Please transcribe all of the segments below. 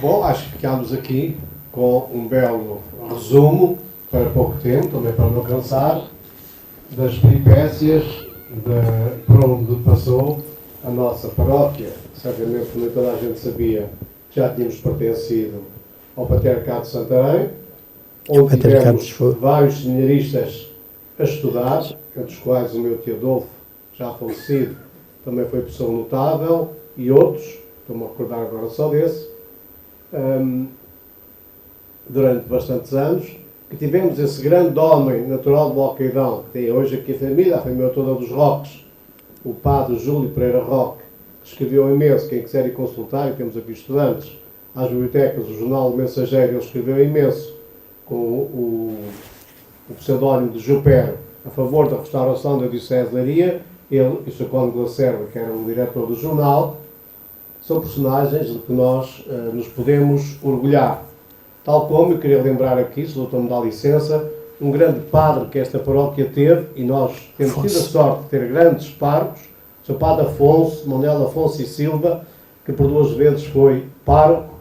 Bom, acho que ficámos aqui com um belo resumo, para pouco tempo, também para não cansar, das peripécias por onde passou a nossa paróquia. Certamente nem toda a gente sabia que já tínhamos pertencido ao Patriarcado de Santarém, onde tivemos vários seminaristas a estudar, entre os quais o meu tio Adolfo, já falecido, também foi pessoa notável, e outros, estou-me a recordar agora só desse, durante bastantes anos, que tivemos esse grande homem natural de Boqueidão, que tem hoje aqui a família toda dos Roques, o padre Júlio Pereira Roque, que escreveu imenso, quem quiser ir consultar, e temos aqui estudantes, às bibliotecas, o jornal O Mensageiro, ele escreveu imenso, com o pseudónimo de Jupero, a favor da restauração da Diocese de Leiria. Ele e o Sr. Conde Glacerda, que era o diretor do jornal, são personagens de que nós nos podemos orgulhar. Tal como eu queria lembrar aqui, se o doutor me dá licença, um grande padre que esta paróquia teve, e nós temos tido a sorte de ter grandes párocos, o Sr. Padre Afonso, Manuel Afonso e Silva, que por 2 vezes foi pároco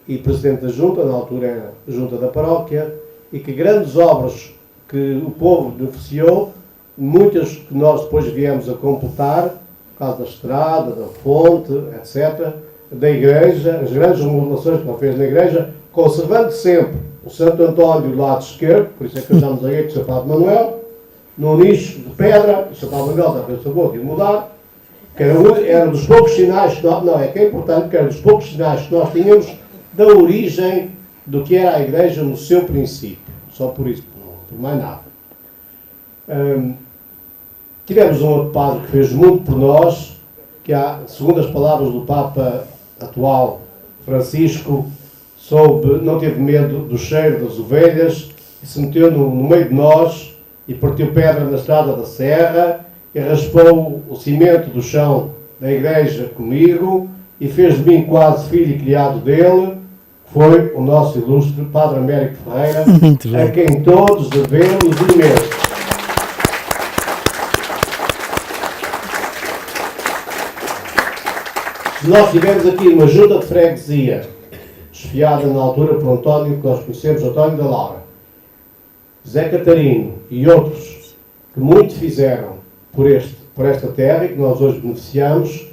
e presidente da junta, na altura era junta da paróquia, e que grandes obras que o povo beneficiou, muitas que nós depois viemos a completar, por causa da estrada, da fonte, etc., da igreja, as grandes remodelações que ele fez na igreja, conservando sempre o Santo António do lado esquerdo, por isso é que estamos aí com o Sr. Padre Manuel, no nicho de pedra, o Sr. Padre Manuel já fez o favor de mudar, que era um dos poucos sinais que nós, é que é importante, que era um dos poucos sinais que nós tínhamos da origem do que era a igreja no seu princípio. Só por isso, por mais nada. Tivemos um outro padre que fez muito por nós, que segundo as palavras do Papa atual, Francisco, não teve medo do cheiro das ovelhas, e se meteu no meio de nós, e partiu pedra na estrada da serra, e raspou o cimento do chão da igreja comigo, e fez de mim quase filho e criado dele. Foi o nosso ilustre Padre Américo Ferreira, a quem todos devemos imenso. Se nós tivermos aqui uma junta de freguesia, desfiada na altura por António, que nós conhecemos, António da Laura, Zé Catarino e outros que muito fizeram por esta terra e que nós hoje beneficiamos,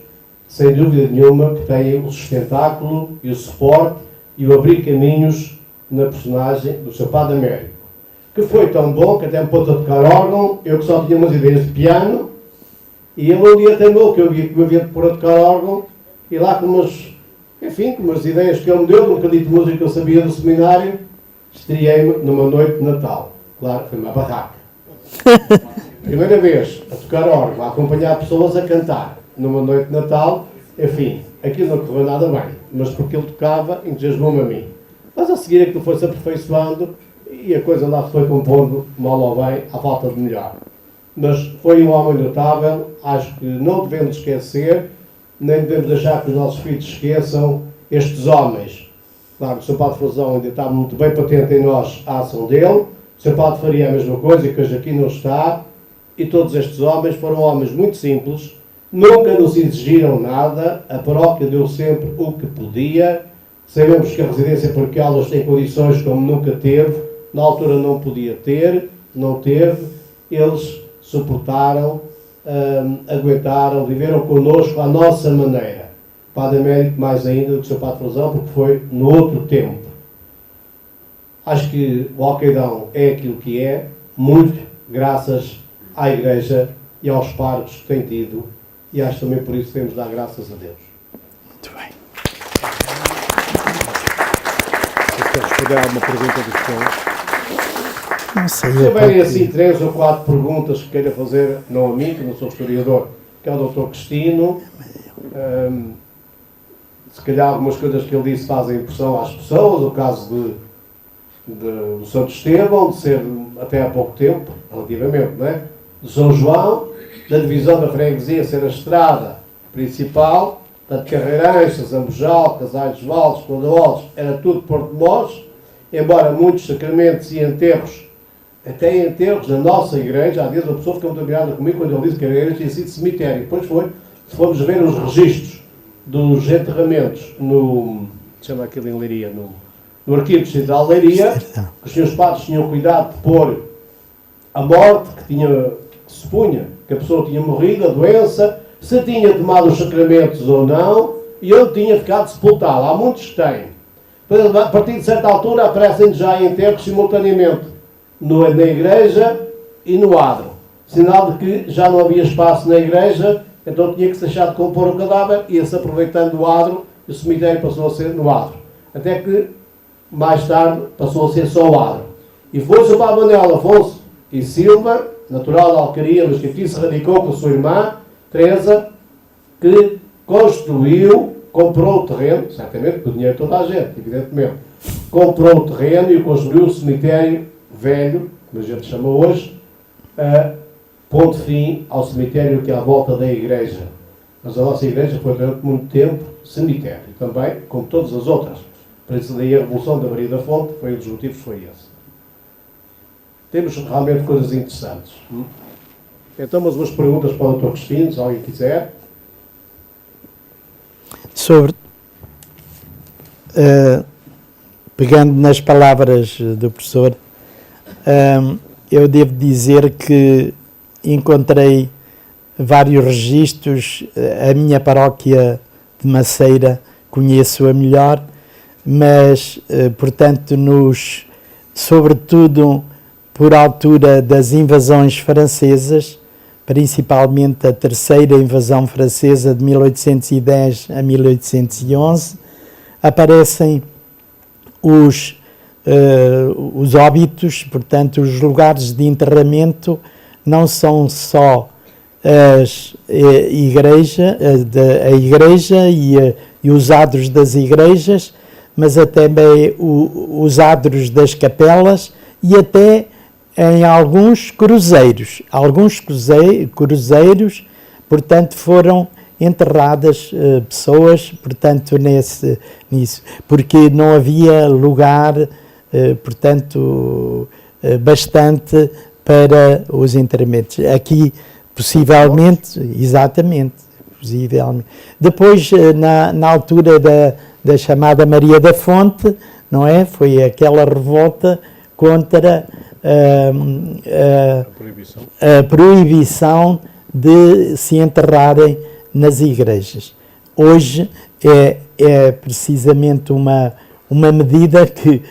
sem dúvida nenhuma que têm o sustentáculo e o suporte e o abrir caminhos na personagem do Sr. Padre Américo, que foi tão bom que até me pôs a tocar órgão, eu que só tinha umas ideias de piano, e ele um dia teimou que eu havia de pôr a tocar órgão, e lá com umas ideias que ele me deu, um bocadinho de música que eu sabia do seminário, estreiei-me numa noite de Natal. Claro, foi uma barraca. Primeira vez a tocar órgão, a acompanhar pessoas a cantar numa noite de Natal, enfim, aquilo não correu nada bem, mas porque ele tocava, entusiasmou-me a mim. Mas a seguir aquilo foi-se aperfeiçoando e a coisa lá se foi compondo, mal ou bem, à falta de melhor. Mas foi um homem notável, acho que não devemos esquecer, nem devemos deixar que os nossos filhos esqueçam estes homens. Claro, o Sr. Padre Frazão ainda está muito bem patente em nós a ação dele, o Sr. Padre faria a mesma coisa, que hoje aqui não está, e todos estes homens foram homens muito simples, nunca nos exigiram nada, a paróquia deu sempre o que podia, sabemos que a residência paroquial hoje tem condições como nunca teve, na altura não podia ter, não teve, eles suportaram, aguentaram, viveram connosco à nossa maneira. Padre Américo mais ainda do que o Sr. Padre Frazão, porque foi no outro tempo. Acho que o Alqueidão é aquilo que é, muito graças à Igreja e aos párocos que tem tido, e acho também por isso que temos de dar graças a Deus. Muito bem. Se quer responder a alguma pergunta do senhor? Não sei. Se tiverem assim 3 ou 4 perguntas que queira fazer, não a mim, que não sou historiador, que é o Dr. Cristino, se calhar algumas coisas que ele disse fazem impressão às pessoas, o caso do Santo Estevão, de ser até há pouco tempo, relativamente, não é? De São João, da divisão da freguesia ser a estrada principal, de Carreirança, Zambojal, Casais dos Valdes, Condaolos, era tudo Porto de Mós, embora muitos sacramentos e enterros, até enterros na nossa igreja, há dias uma pessoa ficou muito admirada comigo quando ele disse que a igreja tinha sido cemitério. Depois se fomos ver os registros dos enterramentos no chama aquilo em Leiria, no arquivo distrital de Leiria, que os senhores padres tinham cuidado de pôr a morte, que se punha que a pessoa tinha morrido, a doença, se tinha tomado os sacramentos ou não, e onde tinha ficado sepultado. Há muitos que têm. Depois, a partir de certa altura, aparecem já em enterros simultaneamente, na igreja e no adro. Sinal de que já não havia espaço na igreja, então tinha que se deixar de compor o cadáver, ia-se aproveitando o adro, e o cemitério passou a ser no adro. Até que, mais tarde, passou a ser só o adro. E foi-se o Padre Manuel Afonso e Silva, natural de Alcaria, mas que aqui se radicou com a sua irmã, Teresa, que construiu, comprou o terreno, certamente com o dinheiro de toda a gente, evidentemente, comprou o terreno e construiu o cemitério velho, como a gente chama hoje, ponto fim ao cemitério que é à volta da igreja. Mas a nossa igreja foi durante muito tempo cemitério, também, como todas as outras. Por isso daí a Revolução da Maria da Fonte, foi um dos motivos, foi esse. Temos realmente coisas interessantes. Então, mas umas perguntas para o Dr. Cristino, se alguém quiser. Sobre, pegando nas palavras do professor, eu devo dizer que encontrei vários registros. A minha paróquia de Maceira conheço-a melhor, mas, portanto, sobretudo por altura das invasões francesas, principalmente a terceira invasão francesa de 1810 a 1811, aparecem os óbitos, portanto, os lugares de enterramento não são só a igreja e os adros das igrejas, mas até também os adros das capelas e até em alguns cruzeiros. Alguns cruzeiros, portanto, foram enterradas pessoas, portanto, nisso, porque não havia lugar, portanto, bastante para os enterramentos. Aqui, possivelmente, exatamente, possivelmente. Depois, na altura da chamada Maria da Fonte, não é? Foi aquela revolta contra a proibição de se enterrarem nas igrejas. Hoje é precisamente uma medida que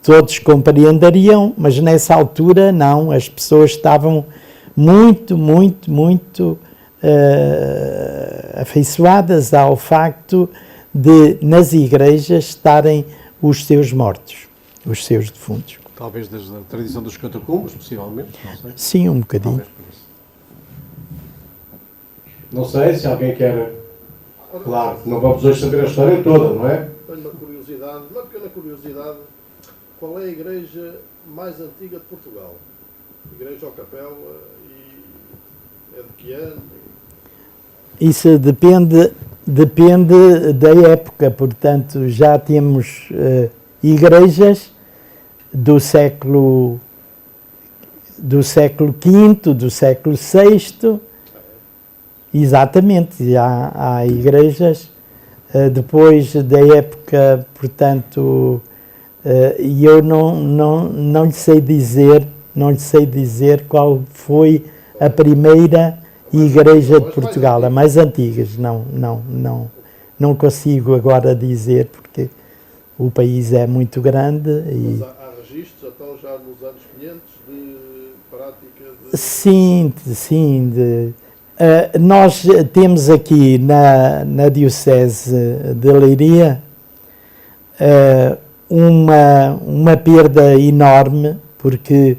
todos compreenderiam, mas nessa altura não, as pessoas estavam muito afeiçoadas ao facto de nas igrejas estarem os seus mortos, os seus defuntos. Talvez desde a tradição dos catacumbos, possivelmente, não sei. Sim, um bocadinho. Talvez por isso. Não sei se alguém quer... Claro, não vamos hoje saber a história toda, não é? Tenho uma pequena curiosidade. Qual é a igreja mais antiga de Portugal? Igreja ou capela? E é de que ano? Isso depende da época, portanto, já temos igrejas do século V, do século VI, exatamente, há igrejas depois da época, portanto, e eu não lhe sei dizer qual foi a primeira igreja de Portugal, a mais antigas, não consigo agora dizer, porque o país é muito grande. Mas há registros, então, já nos anos 500, de prática de... Sim. Nós temos aqui na Diocese de Leiria uma perda enorme, porque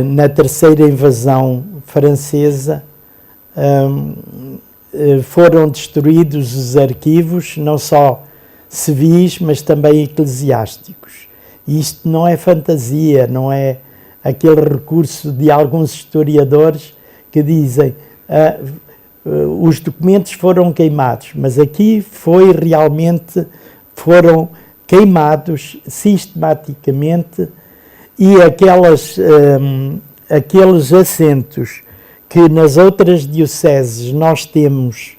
na terceira invasão francesa foram destruídos os arquivos, não só civis, mas também eclesiásticos. E isto não é fantasia, não é aquele recurso de alguns historiadores que dizem os documentos foram queimados, mas aqui foram queimados sistematicamente, e aqueles assentos que nas outras dioceses nós temos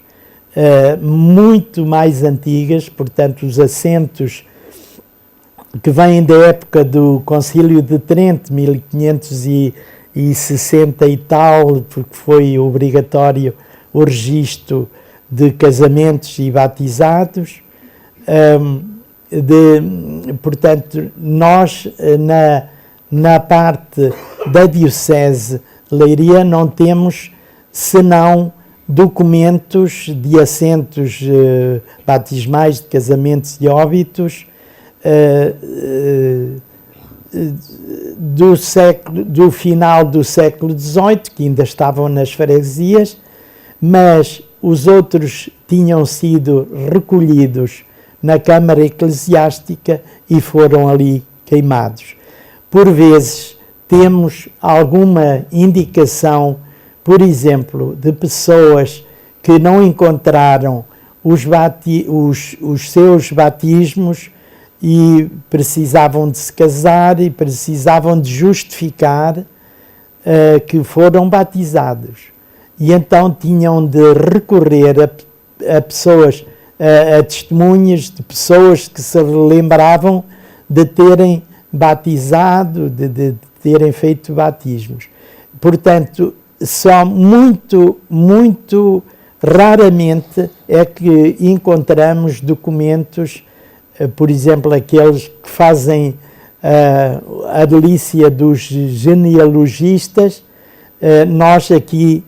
muito mais antigas, portanto, os assentos que vêm da época do Concílio de Trento, 1560 e tal, porque foi obrigatório o registro de casamentos e batizados. Portanto, nós, na parte da Diocese de Leiria, não temos senão documentos de assentos batismais, de casamentos e óbitos do final do século XVIII, que ainda estavam nas freguesias, mas os outros tinham sido recolhidos na Câmara Eclesiástica e foram ali queimados. Por vezes temos alguma indicação, por exemplo, de pessoas que não encontraram os seus batismos e precisavam de se casar e precisavam de justificar que foram batizados. E então tinham de recorrer a pessoas, a testemunhas de pessoas que se lembravam de terem batizado, de terem feito batismos. Portanto, só muito raramente é que encontramos documentos, por exemplo, aqueles que fazem a delícia dos genealogistas. Nós aqui,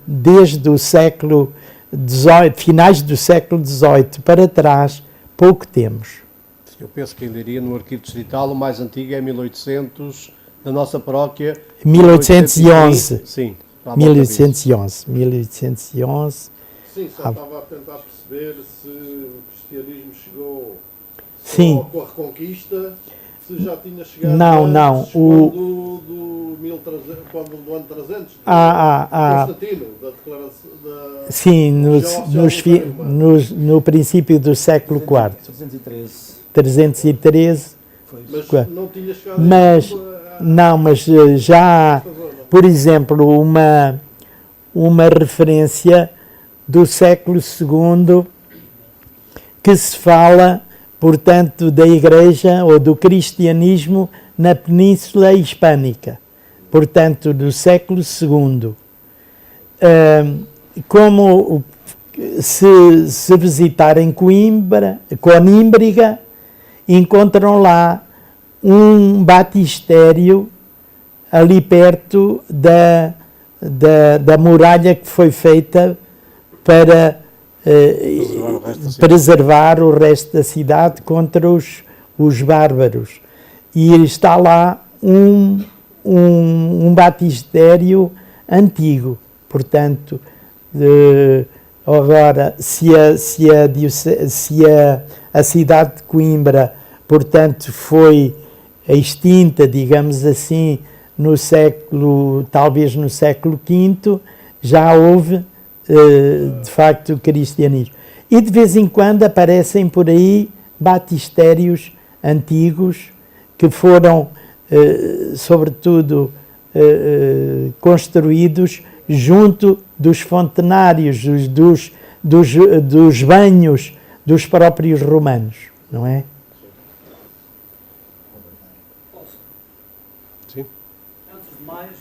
desde o século XVIII, finais do século XVIII para trás, pouco temos. Eu penso que em Leiria, no arquivo distrital, o mais antigo é 1800, da nossa paróquia. 1811. Sim. 1811. Sim, só estava a tentar perceber se o cristianismo chegou Sim. com a Reconquista, se já tinha chegado Não. antes, quando do ano 300, Constantino, da declaração da... Sim, no princípio do século IV. 313. Mas não tinha chegado mas já, por exemplo, uma referência do século II que se fala, portanto, da Igreja ou do cristianismo na Península Hispânica, portanto, do século II. Como se visitarem Conímbriga, encontram lá um batistério ali perto da muralha que foi feita para preservar o resto da cidade contra os bárbaros. E está lá um batistério antigo. Portanto, agora, se a cidade de Coimbra, portanto, foi extinta, digamos assim, talvez no século V, já houve, de facto, o cristianismo. E de vez em quando aparecem por aí batistérios antigos que foram, sobretudo, construídos junto dos fontenários, dos banhos dos próprios romanos, não é? Sim. Antes de mais,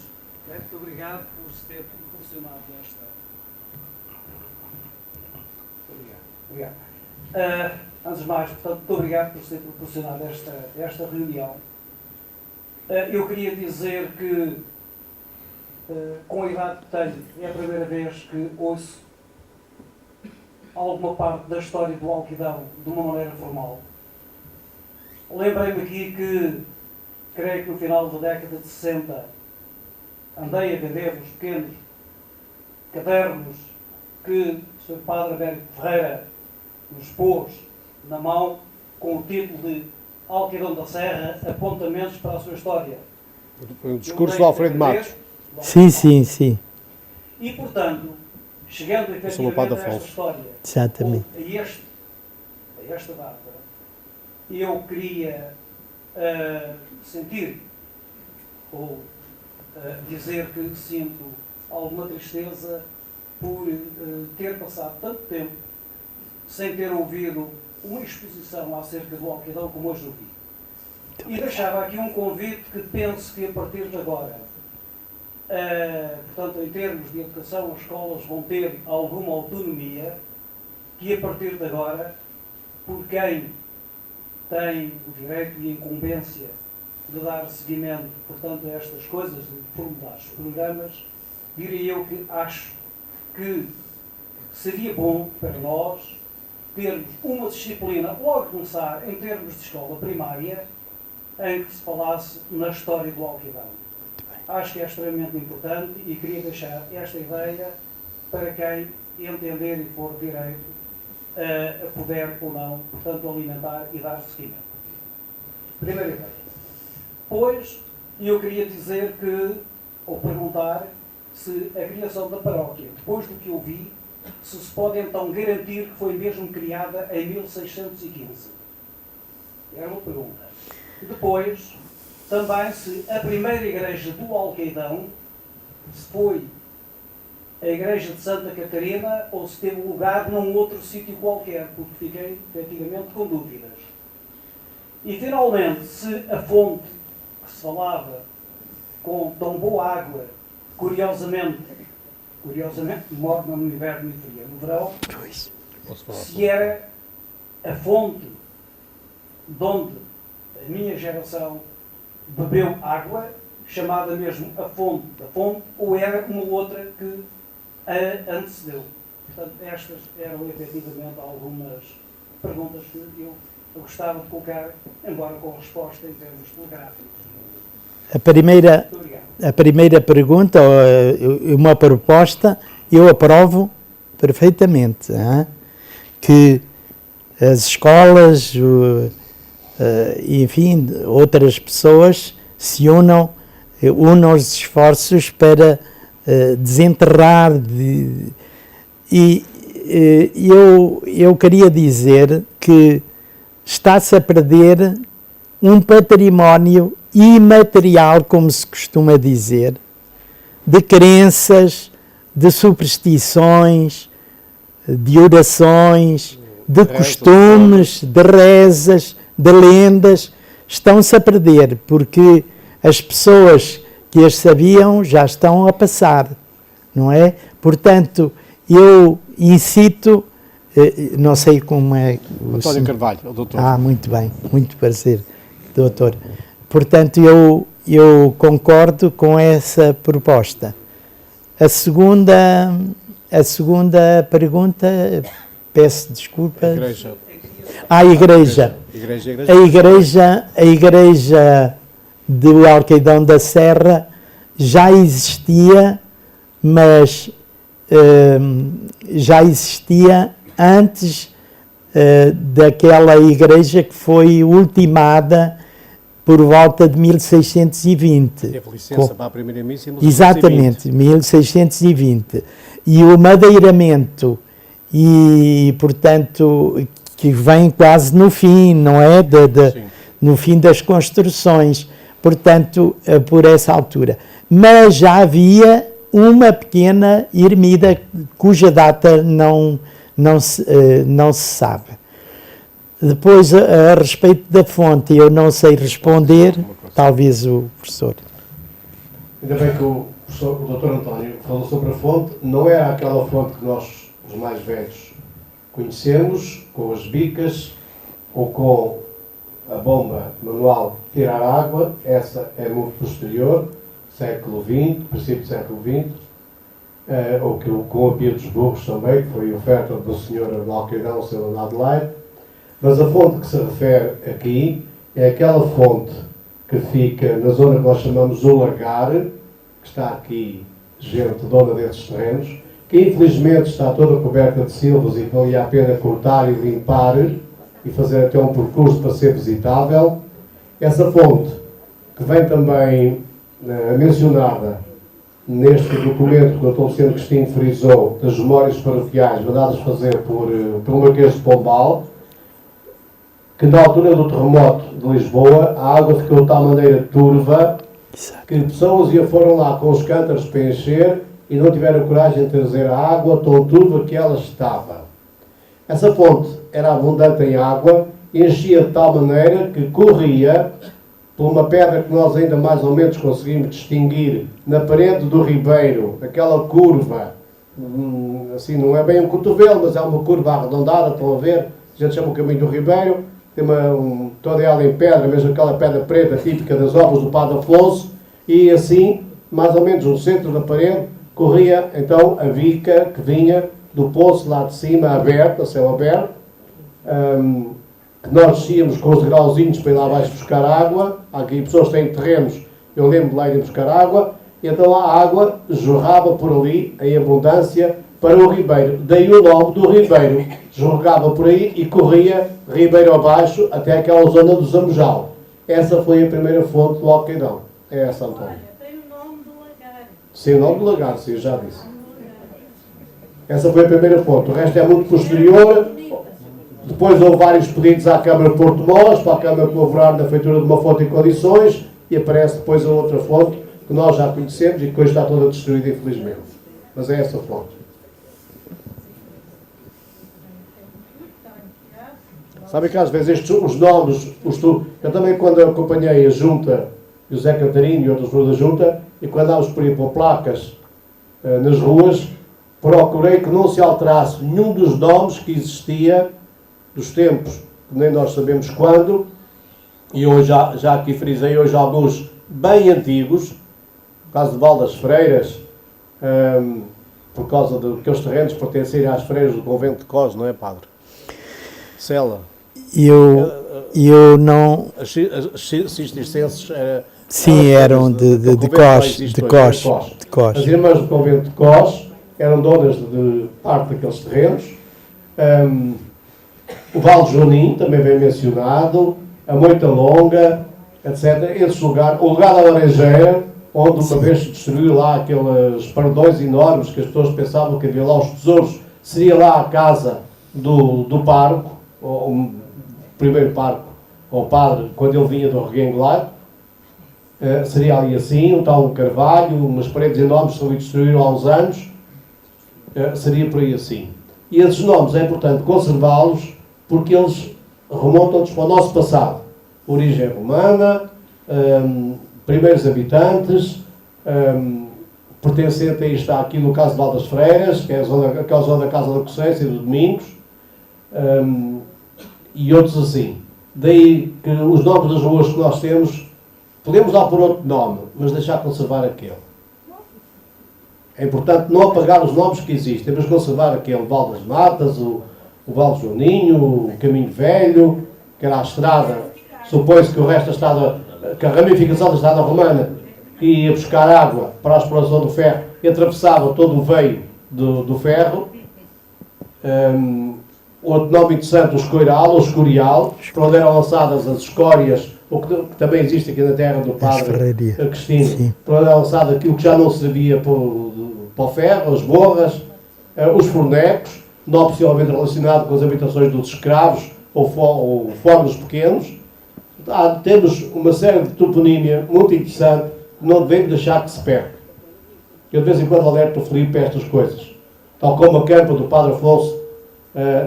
muito obrigado por se ter proporcionado esta. Obrigado. Antes de mais, portanto, muito obrigado por se ter proporcionado esta reunião. Eu queria dizer que, com a idade que tenho, é a primeira vez que ouço alguma parte da história do Alquidão de uma maneira formal. Lembrei-me aqui que, creio que no final da década de 60, andei a vender uns pequenos cadernos que o Sr. Padre Américo Ferreira nos pôs na mão com o título de Alquidão da Serra, apontamentos para a sua história. Foi um discurso do Alfredo Matos. Sim. E, portanto, chegando efetivamente a esta história, exatamente, a esta data, eu queria sentir ou dizer que sinto alguma tristeza por ter passado tanto tempo sem ter ouvido uma exposição acerca do Alqueidão como hoje ouvi. E deixava aqui um convite que penso que a partir de agora, portanto, em termos de educação, as escolas vão ter alguma autonomia, que a partir de agora, por quem tem o direito e a incumbência de dar seguimento, portanto, a estas coisas, de formular programas, diria eu que acho que seria bom para nós termos uma disciplina, logo a começar, em termos de escola primária, em que se falasse na história do Alqueidão. Acho que é extremamente importante e queria deixar esta ideia para quem entender e for direito a poder ou não, portanto, alimentar e dar seguimento. Primeira ideia. Pois, eu queria dizer que, ou perguntar, se a criação da paróquia, depois do que eu vi, se pode então garantir que foi mesmo criada em 1615. Era uma pergunta. Depois, também se a primeira igreja do Alqueidão se foi a igreja de Santa Catarina ou se teve lugar num outro sítio qualquer, porque fiquei efetivamente com dúvidas. E finalmente, se a fonte que se falava com tão boa água, curiosamente morna no inverno e fria no verão, se era a fonte de onde a minha geração bebeu água, chamada mesmo a fonte da fonte, ou era uma outra que a antecedeu. Portanto, estas eram efetivamente algumas perguntas que eu gostava de colocar, embora com resposta em termos telegráficos. A primeira pergunta, uma proposta, eu aprovo perfeitamente, hein? Que as escolas, enfim, outras pessoas se unam os esforços para desenterrar. Eu queria dizer que está-se a perder um património imaterial, como se costuma dizer, de crenças, de superstições, de orações, de costumes, de rezas, de lendas, estão-se a perder, porque as pessoas que as sabiam já estão a passar, não é? Portanto, eu incito, não sei como é... António Carvalho, o doutor. Muito bem, muito prazer, doutor. Portanto, eu concordo com essa proposta. A segunda pergunta, peço desculpa. Igreja. A igreja. A igreja do Alqueidão da Serra já existia, mas já existia antes daquela igreja que foi ultimada por volta de 1620. Teve licença para a primeira missa em 1620. Exatamente, 1620. E o madeiramento, e portanto, que vem quase no fim, não é? No fim das construções, portanto, por essa altura. Mas já havia uma pequena ermida cuja data não se sabe. Depois, a respeito da fonte, eu não sei responder, talvez o professor. Ainda bem que o Dr. António falou sobre a fonte. Não era aquela fonte que nós, os mais velhos, conhecemos, com as bicas ou com a bomba manual de tirar água. Essa é muito posterior, século XX, princípio do século XX, ou que com a Pia dos Burros também, que foi oferta do senhor do Alqueidão, o Sr. Adelaide. Mas a fonte que se refere aqui é aquela fonte que fica na zona que nós chamamos o Lagar, que está aqui gente dona desses terrenos, que infelizmente está toda coberta de silvos e que valia a pena cortar e limpar e fazer até um percurso para ser visitável. Essa fonte, que vem também mencionada neste documento que o Dr. Luciano Cristina frisou, das memórias paroquiais mandadas fazer pelo Marquês de Pombal, que na altura do terremoto de Lisboa, a água ficou de tal maneira turva que pessoas foram lá com os cântaros para encher e não tiveram coragem de trazer a água tão turva que ela estava. Essa fonte era abundante em água e enchia de tal maneira que corria por uma pedra que nós ainda mais ou menos conseguimos distinguir na parede do ribeiro, aquela curva, assim não é bem um cotovelo, mas é uma curva arredondada, estão a ver? A gente chama o caminho do ribeiro, tem toda ela em pedra, mesmo aquela pedra preta típica das obras do Padre Afonso, e assim, mais ou menos no centro da parede, corria então a vica que vinha do poço lá de cima, aberto, a céu aberto, que nós descíamos com os degrauzinhos para ir lá abaixo buscar água. Há aqui pessoas que têm terrenos, eu lembro de lá ir buscar água, e então a água jorrava por ali, em abundância, para o ribeiro. Daí o nome do ribeiro. Jorrava por aí e corria ribeiro abaixo até aquela zona do Zamujal. Essa foi a primeira fonte do Alqueirão. É essa, António. Tem o nome do lagar. Sim, o nome do lagar, sim, já disse. Essa foi a primeira fonte. O resto é muito posterior. Depois houve vários pedidos à Câmara de Porto Mós, para a Câmara colaborar na feitura de uma fonte em condições, e aparece depois a outra fonte, que nós já conhecemos e que hoje está toda destruída, infelizmente. Mas é essa fonte. Sabe que às vezes os nomes, eu também quando acompanhei a Junta, e o Zé Catarino e outras pessoas da Junta, e quando andávamos por aí por placas nas ruas, procurei que não se alterasse nenhum dos nomes que existia dos tempos, que nem nós sabemos quando, e hoje já aqui frisei hoje alguns bem antigos, por causa de Valdas Freiras, por causa de que os terrenos pertencerem às freiras do convento de Cós, não é, padre? Cela. Eu não... As cistercenses sim, eram de Cós. As irmãs do convento de Cós eram donas de parte daqueles terrenos. O Val de Jonim também vem mencionado, a Moita Longa, etc. Esse lugar, o lugar da Laranjeira, onde uma vez se destruiu lá aqueles pardões enormes que as pessoas pensavam que havia lá os tesouros, seria lá a casa do pároco, o primeiro pároco, ou padre, quando ele vinha do Reguengular. Seria ali assim, um tal carvalho, umas paredes enormes que se destruíram há uns anos, seria por aí assim. E esses nomes é importante conservá-los, porque eles remontam-nos para o nosso passado. Origem romana, primeiros habitantes, pertencente aí está aqui no caso de Valdas Freiras, que é aquela zona da Casa da Cocência e do Domingos, e outros assim. Daí que os nomes das ruas que nós temos, podemos dar por outro nome, mas deixar conservar aquele. É importante não apagar os nomes que existem, mas conservar aquele Val das Matas, o Val de Joninho, o Caminho Velho, que era a estrada, supõe-se que o resto da estrada, que a ramificação da estrada romana, que ia buscar água para a exploração do ferro, e atravessava todo o veio do ferro. Outro nome interessante, o Escoiral, ou Escorial, para onde eram lançadas as escórias, o que também existe aqui na terra do padre Cristino, para onde era lançado aquilo que já não servia para o ferro, as borras, os fornecos, não possivelmente relacionado com as habitações dos escravos ou fornos pequenos. Temos uma série de toponímia muito interessante que não devemos deixar que se perca. Eu de vez em quando alerto o Filipe para estas coisas. Tal como a campa do Padre Afonso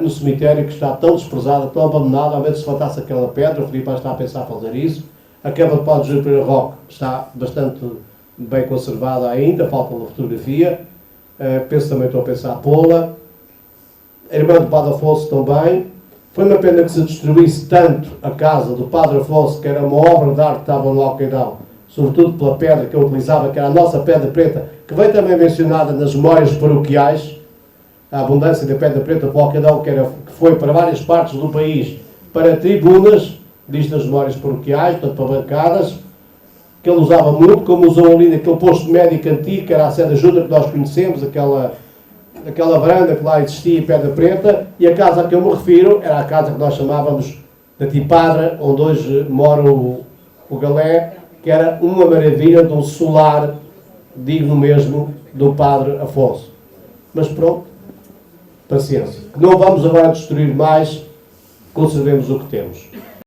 no cemitério, que está tão desprezada, tão abandonada, ao menos se faltasse aquela pedra, o Filipe está a pensar fazer isso. A campa do Padre Júlio Pereira Roque está bastante bem conservada ainda, falta uma fotografia. Penso também, estou a pensar pô-la. A irmã do Padre Afonso também. Foi uma pena que se destruísse tanto a casa do Padre Afonso, que era uma obra de arte que estava no Alqueirão, sobretudo pela pedra que eu utilizava, que era a nossa pedra preta, que vem também mencionada nas memórias paroquiais, a abundância da pedra preta para o Alqueirão, que foi para várias partes do país, para tribunas, diz nas memórias paroquiais, portanto para bancadas, que ele usava muito, como usou ali naquele posto médico antigo, que era a sede da Junta que nós conhecemos, aquela varanda que lá existia em pedra preta, e a casa a que eu me refiro era a casa que nós chamávamos da Tipadra, onde hoje mora o Galé, que era uma maravilha de um solar digno mesmo do Padre Afonso. Mas pronto, paciência. Que não vamos agora destruir mais, conservemos o que temos.